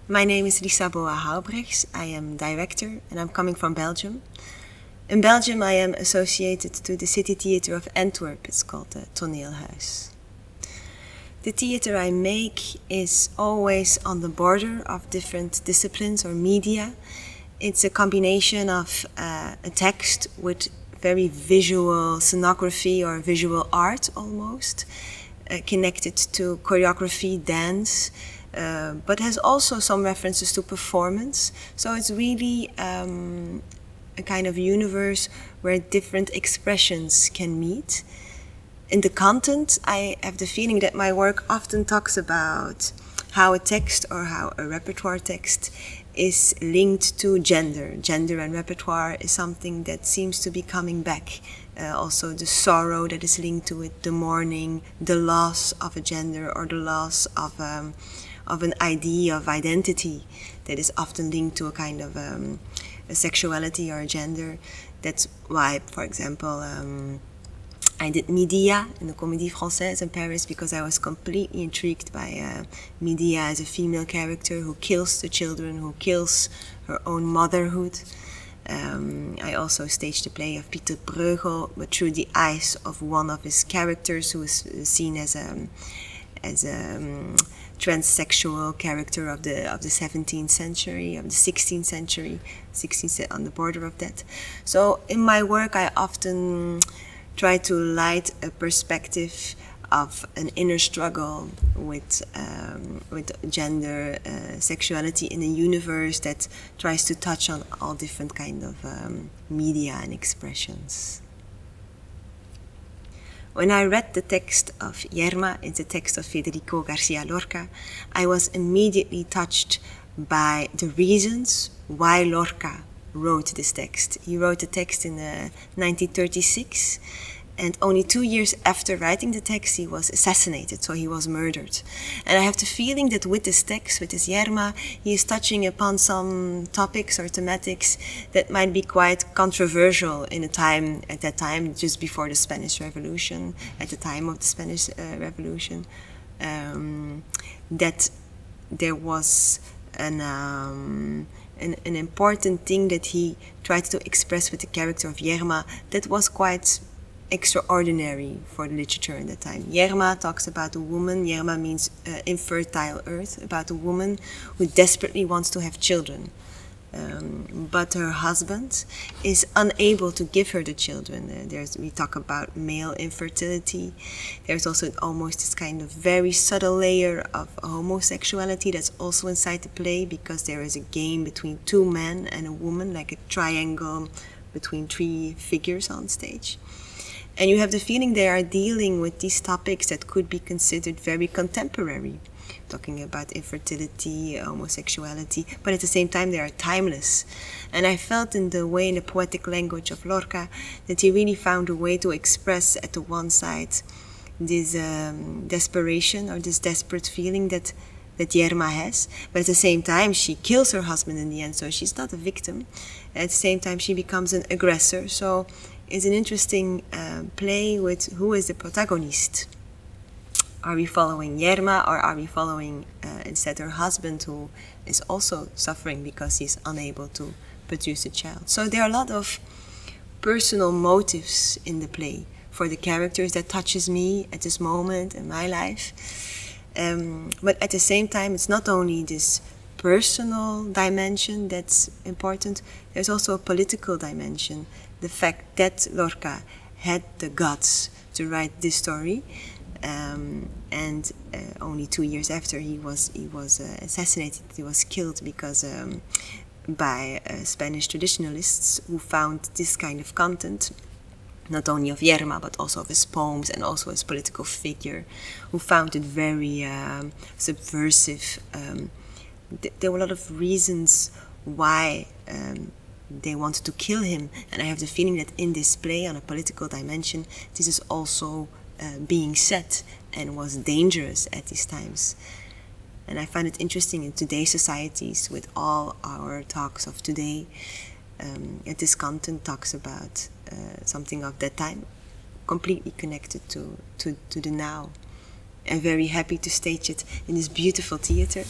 My name is Lisaboa Houbrechts. I am director and I'm coming from Belgium. In Belgium I am associated to the City Theatre of Antwerp. It's called the Toneelhuis. The theatre I make is always on the border of different disciplines or media. It's a combination of a text with very visual scenography or visual art almost, connected to choreography, dance, but has also some references to performance. So it's really a kind of universe where different expressions can meet. In the content, I have the feeling that my work often talks about how a text or how a repertoire text is linked to gender. Gender and repertoire is something that seems to be coming back. Also the sorrow that is linked to it, the mourning, the loss of a gender or the loss of an idea of identity that is often linked to a kind of a sexuality or a gender. That's why, for example, I did Medea in the Comédie Française in Paris because I was completely intrigued by Medea as a female character who kills the children, who kills her own motherhood. I also staged a play of Pieter Bruegel, but through the eyes of one of his characters who is seen as a transsexual character of the 17th century, of the 16th century, on the border of that. So in my work I often try to light a perspective of an inner struggle with gender, sexuality in a universe that tries to touch on all different kind of media and expressions. When I read the text of Yerma, it's a text of Federico Garcia Lorca, I was immediately touched by the reasons why Lorca wrote this text. He wrote the text in 1936, and only 2 years after writing the text he was assassinated, so he was murdered. And I have the feeling that with this text, with this Yerma, he is touching upon some topics or thematics that might be quite controversial in a time, at that time, just before the Spanish Revolution, at the time of the Spanish Revolution, that there was an important thing that he tried to express with the character of Yerma that was quite extraordinary for the literature in that time. Yerma talks about a woman, Yerma means infertile earth, about a woman who desperately wants to have children. But her husband is unable to give her the children. We talk about male infertility. There's also almost this kind of very subtle layer of homosexuality that's also inside the play, because there is a game between two men and a woman, like a triangle between three figures on stage. And you have the feeling they are dealing with these topics that could be considered very contemporary, talking about infertility, homosexuality, but at the same time they are timeless. And I felt in the way, in the poetic language of Lorca, that he really found a way to express at the one side this desperation or this desperate feeling that Yerma has, but at the same time she kills her husband in the end, so she's not a victim. At the same time she becomes an aggressor, so it's an interesting play with who is the protagonist. Are we following Yerma, or are we following instead her husband, who is also suffering because he's unable to produce a child? So there are a lot of personal motives in the play for the characters that touches me at this moment in my life. But at the same time, it's not only this personal dimension that's important, there's also a political dimension. The fact that Lorca had the guts to write this story, and only 2 years after he was assassinated, he was killed because by Spanish traditionalists who found this kind of content, not only of Yerma but also of his poems and also his political figure, who found it very subversive. There were a lot of reasons why they wanted to kill him, and I have the feeling that in this play, on a political dimension, this is also being said and was dangerous at these times. And I find it interesting in today's societies, with all our talks of today, that this content talks about something of that time, completely connected to the now. and very happy to stage it in this beautiful theater.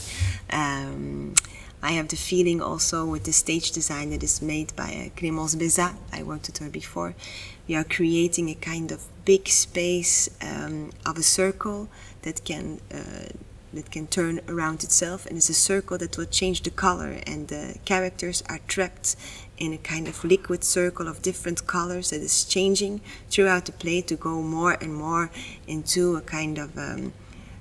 I have the feeling also with the stage design that is made by Clémence Bézat. I worked with her before. We are creating a kind of big space of a circle that can turn around itself, and it's a circle that will change the color, and the characters are trapped in a kind of liquid circle of different colors that is changing throughout the play to go more and more into a kind of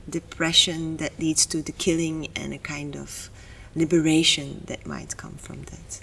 depression that leads to the killing and a kind of liberation that might come from that.